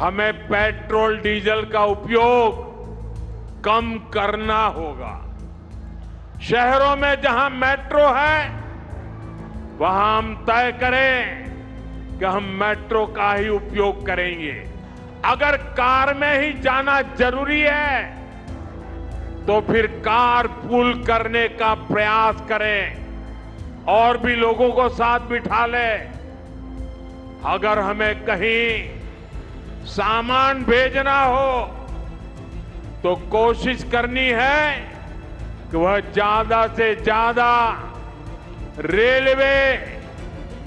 हमें petrol diesel का उपयोग कम करना होगा। शहरों में जहां मेट्रो है वहां हम तय करें कि हम मेट्रो का ही उपयोग करेंगे। अगर कार में ही जाना जरूरी है तो फिर कार पूल करने का प्रयास करें और भी लोगों को साथ बिठा लें। अगर हमें कहीं सामान भेजना हो तो कोशिश करनी है कि वह ज्यादा से ज्यादा रेलवे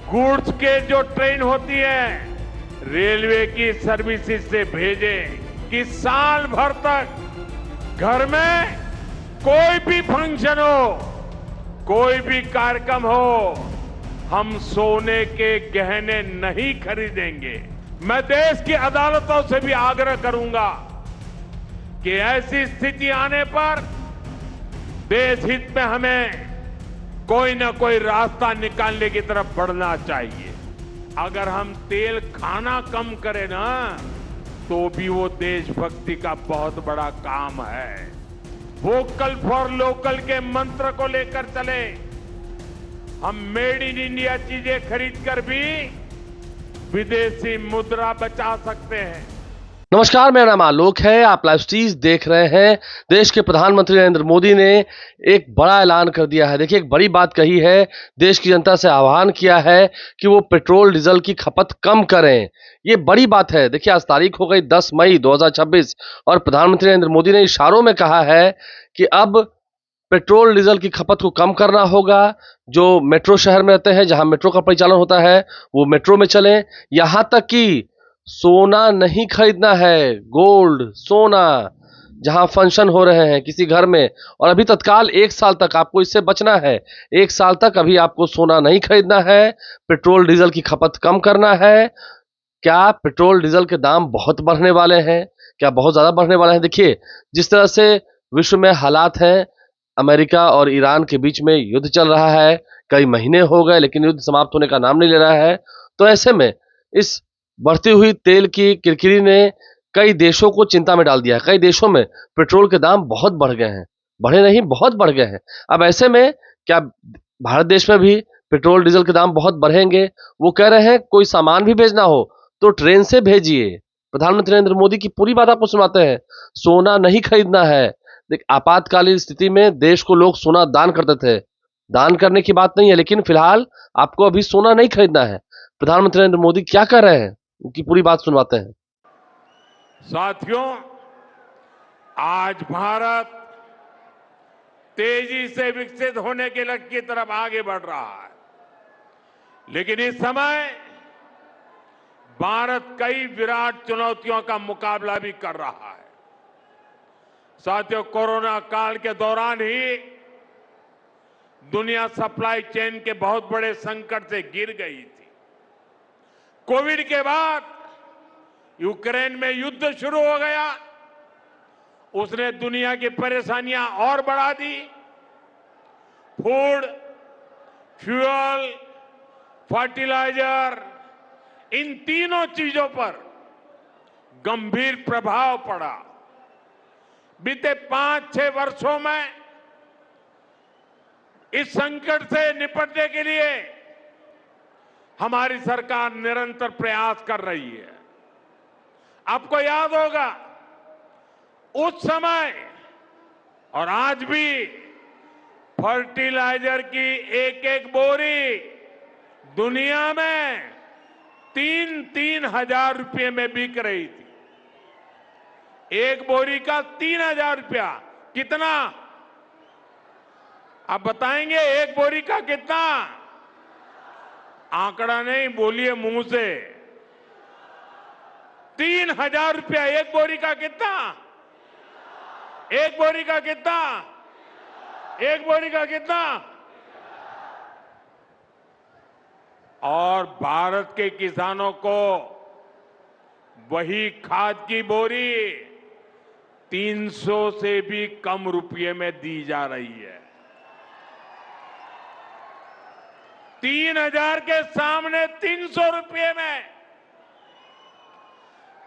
गुड्स के जो ट्रेन होती है रेलवे की सर्विसेज से भेजें कि साल भर तक घर में कोई भी फंक्शन हो, कोई भी कार्यक्रम हो, हम सोने के गहने नहीं खरीदेंगे। मैं देश की अदालतों से भी आग्रह करूंगा कि ऐसी स्थिति आने पर देश हित में हमें कोई ना कोई रास्ता निकालने की तरफ बढ़ना चाहिए। अगर हम तेल खाना कम करें ना तो भी वो देशभक्ति का बहुत बड़ा काम है। वोकल फॉर लोकल के मंत्र को लेकर चले। हम मेड इन इंडिया चीजें खरीदकर भी विदेशी मुद्रा बचा सकते हैं। नमस्कार, मेरा नाम आलोक है। आप लाइव स्ट्रीज देख रहे हैं। देश के प्रधानमंत्री नरेंद्र मोदी ने एक बड़ा ऐलान कर दिया है। देखिए, एक बड़ी बात कही है, देश की जनता से आह्वान किया है कि वो पेट्रोल डीजल की खपत कम करें। ये बड़ी बात है। देखिए, आज तारीख हो गई 10 मई 2026 और प्रधानमंत्री नरेंद्र मोदी ने इशारों में कहा है कि अब पेट्रोल डीजल की खपत को कम करना होगा। जो मेट्रो शहर में रहते हैं, जहां मेट्रो का परिचालन होता है, वो मेट्रो में चलें। यहां तक कि सोना नहीं खरीदना है, गोल्ड सोना, जहां फंक्शन हो रहे हैं किसी घर में, और अभी तत्काल 1 साल तक आपको इससे बचना है। 1 साल तक अभी आपको सोना नहीं खरीदना है, पेट्रोल डीजल की खपत कम करना है। क्या पेट्रोल डीजल के दाम बहुत बढ़ने वाले हैं? क्या बहुत ज्यादा बढ़ने वाले हैं? देखिए, जिस तरह से विश्व में हालात हैं, अमेरिका और ईरान के बीच में युद्ध चल रहा है, कई महीने हो गए लेकिन युद्ध समाप्त होने का नाम नहीं ले रहा है। तो ऐसे में इस बढ़ती हुई तेल की किरकिरी ने कई देशों को चिंता में डाल दिया है। कई देशों में पेट्रोल के दाम बहुत बढ़ गए हैं, बढ़े नहीं, बहुत बढ़ गए हैं। अब ऐसे में क्या भारत देश में भी पेट्रोल डीजल के दाम बहुत बढ़ेंगे? वो कह रहे हैं कोई सामान भी भेजना हो तो ट्रेन से भेजिए। प्रधानमंत्री नरेंद्र मोदी की पूरी बात आपको सुनाते हैं। सोना नहीं खरीदना है। देख, आपातकालीन स्थिति में देश को लोग सोना दान करते थे, दान करने की बात नहीं है, लेकिन फिलहाल आपको अभी सोना नहीं खरीदना है। प्रधानमंत्री नरेंद्र मोदी क्या कर रहे हैं, उनकी पूरी बात सुनवाते हैं। साथियों, आज भारत तेजी से विकसित होने के लक्ष्य की तरफ आगे बढ़ रहा है, लेकिन इस समय भारत कई विराट चुनौतियों का मुकाबला भी कर रहा है। साथियों, कोरोना काल के दौरान ही दुनिया सप्लाई चेन के बहुत बड़े संकट से गिर गई थी। कोविड के बाद यूक्रेन में युद्ध शुरू हो गया, उसने दुनिया की परेशानियां और बढ़ा दी। फूड, फ्यूल, फर्टिलाइजर, इन तीनों चीजों पर गंभीर प्रभाव पड़ा। बीते 5-6 वर्षों में इस संकट से निपटने के लिए हमारी सरकार निरंतर प्रयास कर रही है। आपको याद होगा, उस समय और आज भी फर्टिलाइजर की एक एक बोरी दुनिया में 3-3 हजार रुपये में बिक रही थी। एक बोरी का 3,000 रुपया। कितना? आप बताएंगे एक बोरी का कितना? आंकड़ा नहीं, बोलिए मुंह से। 3,000 रुपया एक बोरी का। कितना? एक बोरी का कितना? एक बोरी का कितना? और भारत के किसानों को वही खाद की बोरी 300 से भी कम रुपये में दी जा रही है। 3,000 के सामने 300 रुपये में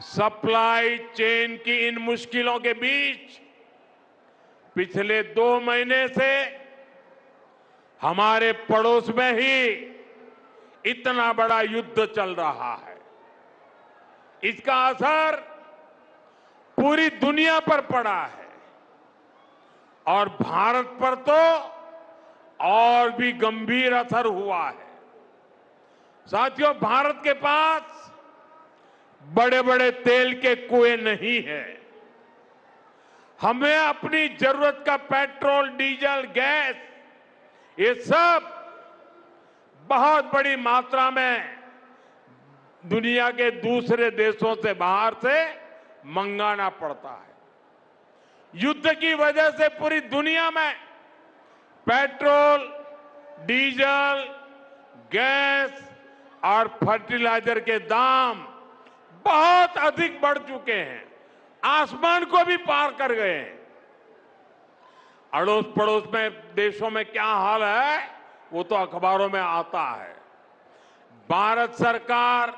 सप्लाई चेन की इन मुश्किलों के बीच पिछले 2 महीने से हमारे पड़ोस में ही इतना बड़ा युद्ध चल रहा है। इसका असर पूरी दुनिया पर पड़ा है और भारत पर तो और भी गंभीर असर हुआ है। साथियों, भारत के पास बड़े बड़े तेल के कुएं नहीं है। हमें अपनी जरूरत का पेट्रोल, डीजल, गैस, ये सब बहुत बड़ी मात्रा में दुनिया के दूसरे देशों से, बाहर से मंगाना पड़ता है। युद्ध की वजह से पूरी दुनिया में पेट्रोल, डीजल, गैस और फर्टिलाइजर के दाम बहुत अधिक बढ़ चुके हैं, आसमान को भी पार कर गए हैं। अड़ोस पड़ोस में देशों में क्या हाल है वो तो अखबारों में आता है। भारत सरकार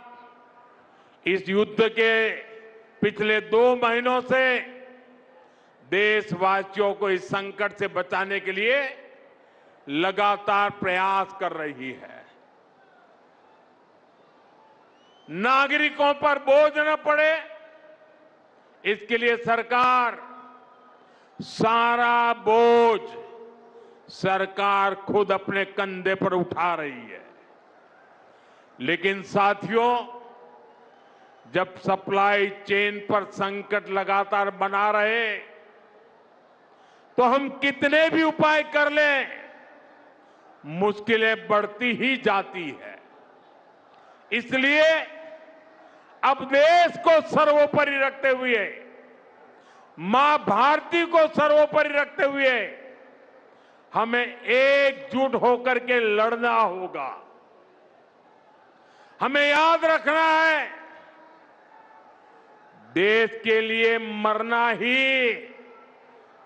इस युद्ध के पिछले 2 महीनों से देशवासियों को इस संकट से बचाने के लिए लगातार प्रयास कर रही है। नागरिकों पर बोझ न पड़े, इसके लिए सरकार सारा बोझ सरकार खुद अपने कंधे पर उठा रही है। लेकिन साथियों, जब सप्लाई चेन पर संकट लगातार बना रहे तो हम कितने भी उपाय कर लें, मुश्किलें बढ़ती ही जाती है। इसलिए अब देश को सर्वोपरि रखते हुए, मां भारती को सर्वोपरि रखते हुए हमें एकजुट होकर के लड़ना होगा। हमें याद रखना है, देश के लिए मरना ही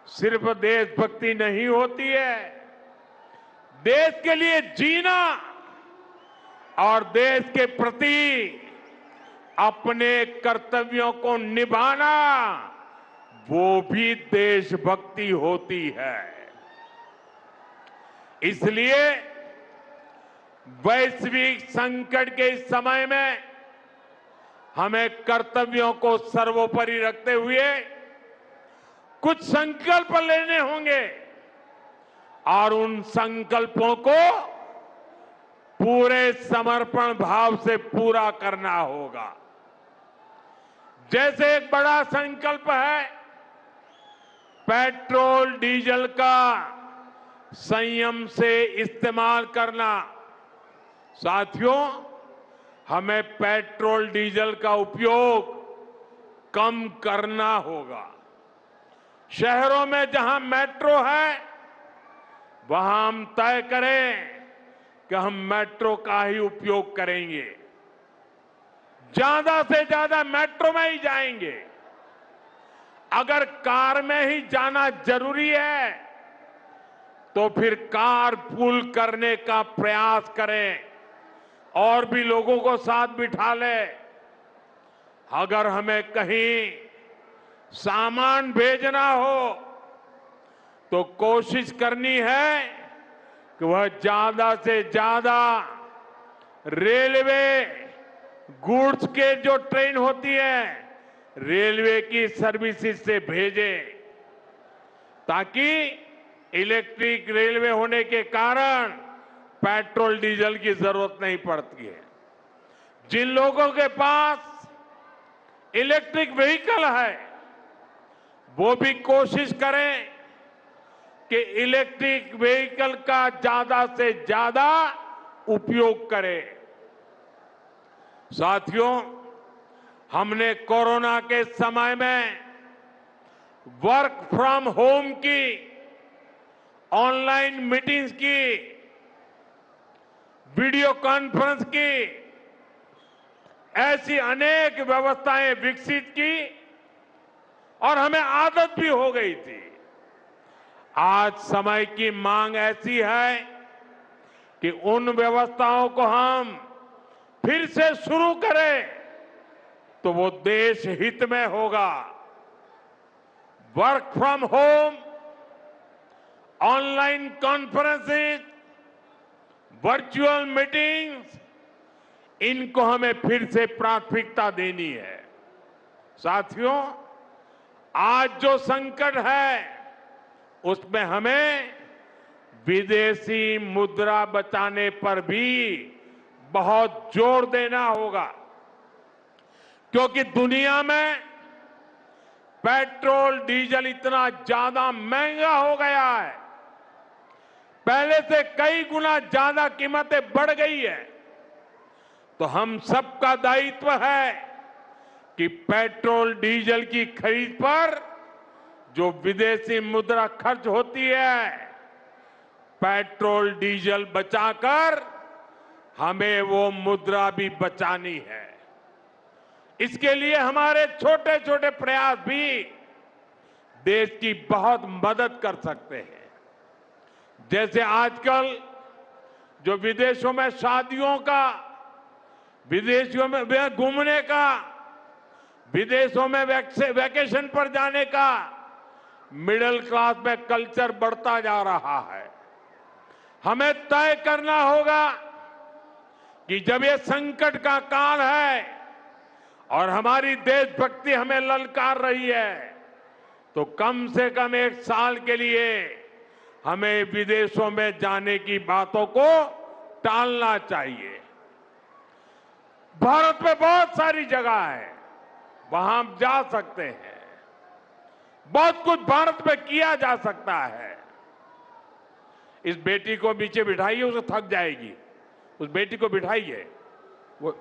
सिर्फ देशभक्ति नहीं होती है। देश के लिए जीना और देश के प्रति अपने कर्तव्यों को निभाना, वो भी देशभक्ति होती है। इसलिए वैश्विक संकट के इस समय में हमें कर्तव्यों को सर्वोपरि रखते हुए कुछ संकल्प लेने होंगे और उन संकल्पों को पूरे समर्पण भाव से पूरा करना होगा। जैसे एक बड़ा संकल्प है पेट्रोल डीजल का संयम से इस्तेमाल करना। साथियों, हमें पेट्रोल डीजल का उपयोग कम करना होगा। शहरों में जहां मेट्रो है वहां हम तय करें कि हम मेट्रो का ही उपयोग करेंगे, ज्यादा से ज्यादा मेट्रो में ही जाएंगे। अगर कार में ही जाना जरूरी है तो फिर कार पूल करने का प्रयास करें और भी लोगों को साथ बिठा ले। अगर हमें कहीं सामान भेजना हो तो कोशिश करनी है कि वह ज्यादा से ज्यादा रेलवे गुड्स के जो ट्रेन होती है, रेलवे की सर्विसेज से भेजे, ताकि इलेक्ट्रिक रेलवे होने के कारण पेट्रोल डीजल की जरूरत नहीं पड़ती है। जिन लोगों के पास इलेक्ट्रिक व्हीकल है वो भी कोशिश करें कि इलेक्ट्रिक व्हीकल का ज्यादा से ज्यादा उपयोग करें। साथियों, हमने कोरोना के समय में वर्क फ्रॉम होम की, ऑनलाइन मीटिंग्स की, वीडियो कॉन्फ्रेंस की, ऐसी अनेक व्यवस्थाएं विकसित की और हमें आदत भी हो गई थी। आज समय की मांग ऐसी है कि उन व्यवस्थाओं को हम फिर से शुरू करें तो वो देश हित में होगा। Work from home, online conferences, virtual meetings, इनको हमें फिर से प्राथमिकता देनी है। साथियों, आज जो संकट है उसमें हमें विदेशी मुद्रा बचाने पर भी बहुत जोर देना होगा, क्योंकि दुनिया में पेट्रोल डीजल इतना ज्यादा महंगा हो गया है, पहले से कई गुना ज्यादा कीमतें बढ़ गई है। तो हम सबका दायित्व है कि पेट्रोल डीजल की खरीद पर जो विदेशी मुद्रा खर्च होती है, पेट्रोल डीजल बचाकर हमें वो मुद्रा भी बचानी है। इसके लिए हमारे छोटे छोटे प्रयास भी देश की बहुत मदद कर सकते हैं। जैसे आजकल जो विदेशों में शादियों का, विदेशों में घूमने का, विदेशों में वैकेशन पर जाने का मिडिल क्लास में कल्चर बढ़ता जा रहा है। हमें तय करना होगा कि जब ये संकट का काल है और हमारी देशभक्ति हमें ललकार रही है, तो कम से कम 1 साल के लिए हमें विदेशों में जाने की बातों को टालना चाहिए। भारत में बहुत सारी जगह है, वहां हम जा सकते हैं। बहुत कुछ भारत में किया जा सकता है। इस बेटी को नीचे बिठाइए, उसे थक जाएगी। उस बेटी को बिठाइए। वो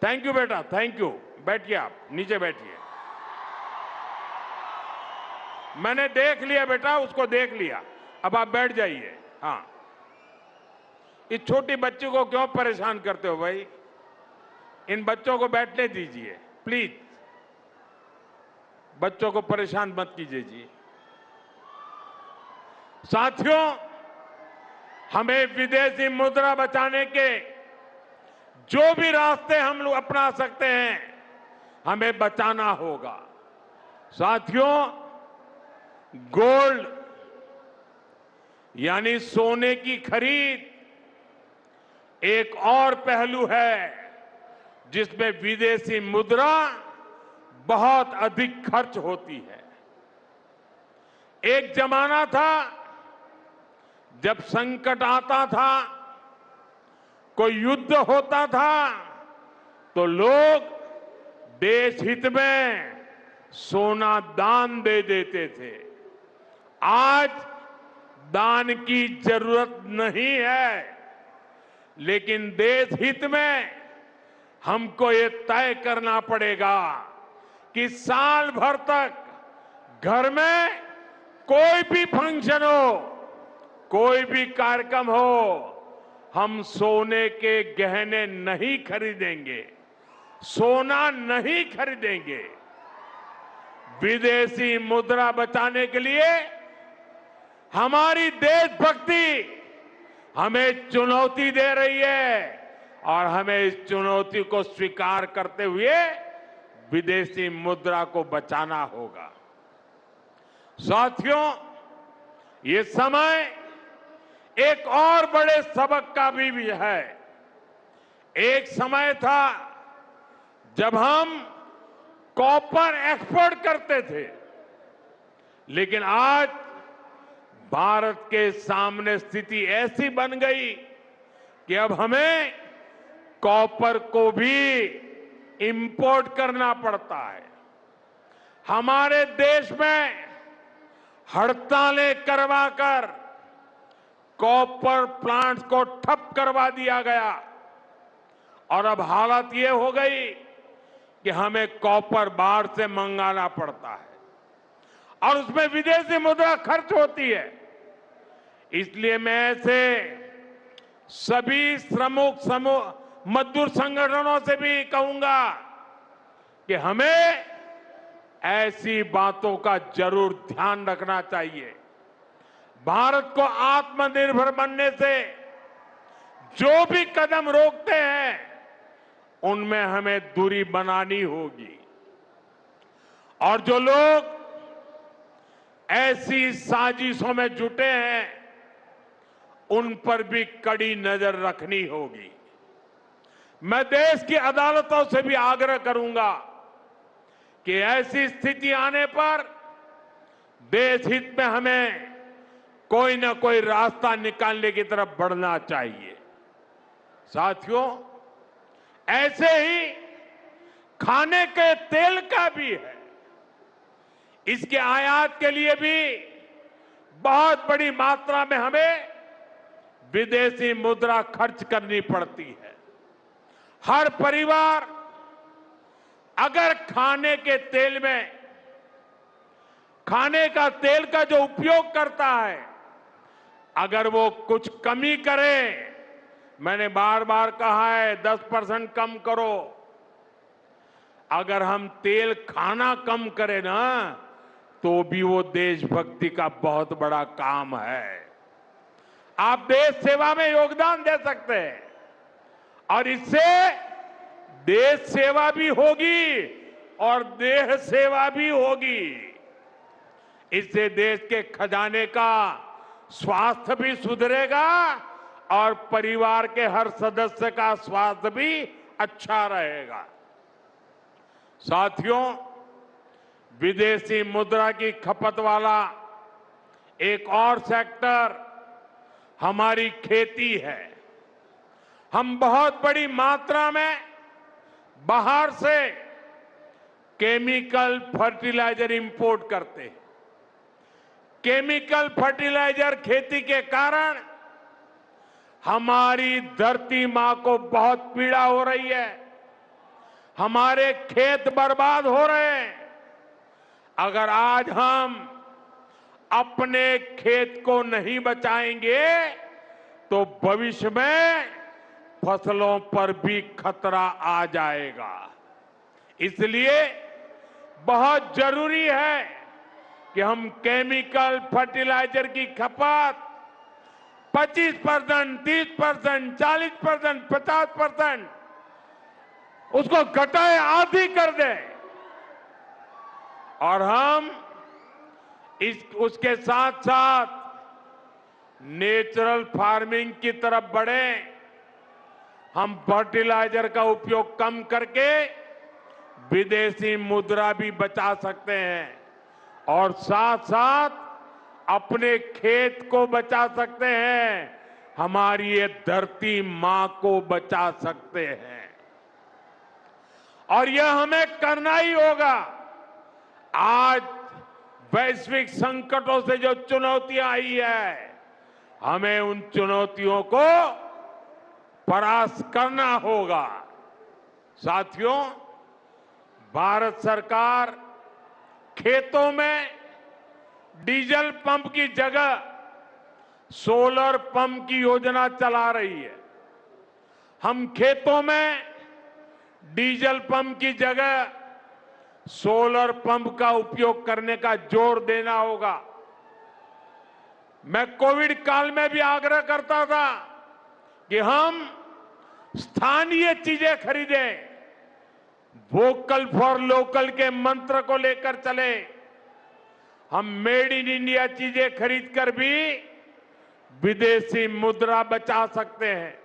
थैंक यू बेटा, थैंक यू। बैठिए, आप नीचे बैठिए। मैंने देख लिया बेटा, उसको देख लिया, अब आप बैठ जाइए। हाँ, इस छोटी बच्ची को क्यों परेशान करते हो भाई? इन बच्चों को बैठने दीजिए प्लीज। बच्चों को परेशान मत कीजिए जी। साथियों, हमें विदेशी मुद्रा बचाने के जो भी रास्ते हम लोग अपना सकते हैं, हमें बचाना होगा। साथियों, गोल्ड यानी सोने की खरीद एक और पहलू है जिसमें विदेशी मुद्रा बहुत अधिक खर्च होती है। एक जमाना था जब संकट आता था, कोई युद्ध होता था, तो लोग देश हित में सोना दान दे देते थे। आज दान की जरूरत नहीं है, लेकिन देश हित में हमको ये तय करना पड़ेगा कि साल भर तक घर में कोई भी फंक्शन हो, कोई भी कार्यक्रम हो, हम सोने के गहने नहीं खरीदेंगे, सोना नहीं खरीदेंगे। विदेशी मुद्रा बचाने के लिए हमारी देशभक्ति हमें चुनौती दे रही है और हमें इस चुनौती को स्वीकार करते हुए विदेशी मुद्रा को बचाना होगा। साथियों, ये समय एक और बड़े सबक का भी है। एक समय था जब हम कॉपर एक्सपोर्ट करते थे, लेकिन आज भारत के सामने स्थिति ऐसी बन गई कि अब हमें कॉपर को भी इंपोर्ट करना पड़ता है। हमारे देश में हड़तालें करवाकर कॉपर प्लांट्स को ठप करवा दिया गया और अब हालत ये हो गई कि हमें कॉपर बाहर से मंगाना पड़ता है और उसमें विदेशी मुद्रा खर्च होती है। इसलिए मैं ऐसे सभी श्रमिक समूह मजदूर संगठनों से भी कहूंगा कि हमें ऐसी बातों का जरूर ध्यान रखना चाहिए। भारत को आत्मनिर्भर बनने से जो भी कदम रोकते हैं, उनमें हमें दूरी बनानी होगी और जो लोग ऐसी साजिशों में जुटे हैं उन पर भी कड़ी नजर रखनी होगी। मैं देश की अदालतों से भी आग्रह करूंगा कि ऐसी स्थिति आने पर देश हित में हमें कोई ना कोई रास्ता निकालने की तरफ बढ़ना चाहिए। साथियों, ऐसे ही खाने के तेल का भी है। इसके आयात के लिए भी बहुत बड़ी मात्रा में हमें विदेशी मुद्रा खर्च करनी पड़ती है। हर परिवार अगर खाने के तेल में खाने का तेल का जो उपयोग करता है, अगर वो कुछ कमी करे, मैंने बार बार कहा है 10% कम करो। अगर हम तेल खाना कम करें ना, तो भी वो देशभक्ति का बहुत बड़ा काम है। आप देश सेवा में योगदान दे सकते हैं और इससे देश सेवा भी होगी और देह सेवा भी होगी। इससे देश के खजाने का स्वास्थ्य भी सुधरेगा और परिवार के हर सदस्य का स्वास्थ्य भी अच्छा रहेगा। साथियों, विदेशी मुद्रा की खपत वाला एक और सेक्टर हमारी खेती है। हम बहुत बड़ी मात्रा में बाहर से केमिकल फर्टिलाइजर इंपोर्ट करते हैं। केमिकल फर्टिलाइजर खेती के कारण हमारी धरती मां को बहुत पीड़ा हो रही है। हमारे खेत बर्बाद हो रहे हैं। अगर आज हम अपने खेत को नहीं बचाएंगे तो भविष्य में फसलों पर भी खतरा आ जाएगा। इसलिए बहुत जरूरी है कि हम केमिकल फर्टिलाइजर की खपत 25%, 30%, 40%, 50% उसको घटाए, आधी कर दें और हम उसके साथ साथ नेचुरल फार्मिंग की तरफ बढ़ें। हम फर्टिलाइजर का उपयोग कम करके विदेशी मुद्रा भी बचा सकते हैं और साथ साथ अपने खेत को बचा सकते हैं, हमारी ये धरती मां को बचा सकते हैं। और यह हमें करना ही होगा। आज वैश्विक संकटों से जो चुनौतियां आई है, हमें उन चुनौतियों को परास्त करना होगा। साथियों, भारत सरकार खेतों में डीजल पंप की जगह सोलर पंप की योजना चला रही है। हम खेतों में डीजल पंप की जगह सोलर पंप का उपयोग करने का जोर देना होगा। मैं कोविड काल में भी आग्रह करता था कि हम स्थानीय चीजें खरीदें, वोकल फॉर लोकल के मंत्र को लेकर चले। हम मेड इन इंडिया चीजें खरीदकर भी विदेशी मुद्रा बचा सकते हैं।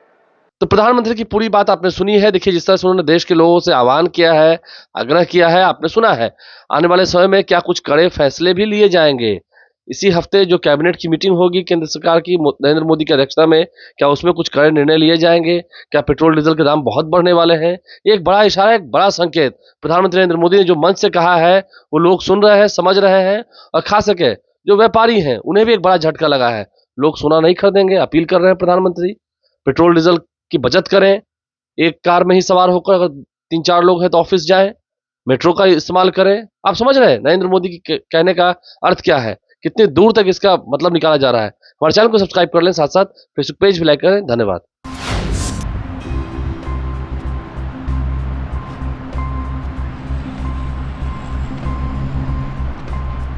तो प्रधानमंत्री की पूरी बात आपने सुनी है। देखिए, जिस तरह से उन्होंने देश के लोगों से आह्वान किया है, आग्रह किया है, आपने सुना है। आने वाले समय में क्या कुछ कड़े फैसले भी लिए जाएंगे। इसी हफ्ते जो कैबिनेट की मीटिंग होगी केंद्र सरकार की, नरेंद्र मोदी की अध्यक्षता में, क्या उसमें कुछ कड़े निर्णय लिए जाएंगे? क्या पेट्रोल डीजल के दाम बहुत बढ़ने वाले हैं? एक बड़ा इशारा, एक बड़ा संकेत प्रधानमंत्री नरेंद्र मोदी ने जो मंच से कहा है, वो लोग सुन रहे हैं, समझ रहे हैं और खास करके जो व्यापारी हैं उन्हें भी एक बड़ा झटका लगा है। लोग सोना नहीं खरीदेंगे, अपील कर रहे हैं प्रधानमंत्री। पेट्रोल डीजल की बचत करें, एक कार में ही सवार होकर अगर 3-4 लोग हैं तो ऑफिस जाएं, मेट्रो का इस्तेमाल करें। आप समझ रहे हैं नरेंद्र मोदी के कहने का अर्थ क्या है, कितनी दूर तक इसका मतलब निकाला जा रहा है। हमारे चैनल को सब्सक्राइब कर लें, साथ साथ फेसबुक पेज भी लाइक करें। धन्यवाद।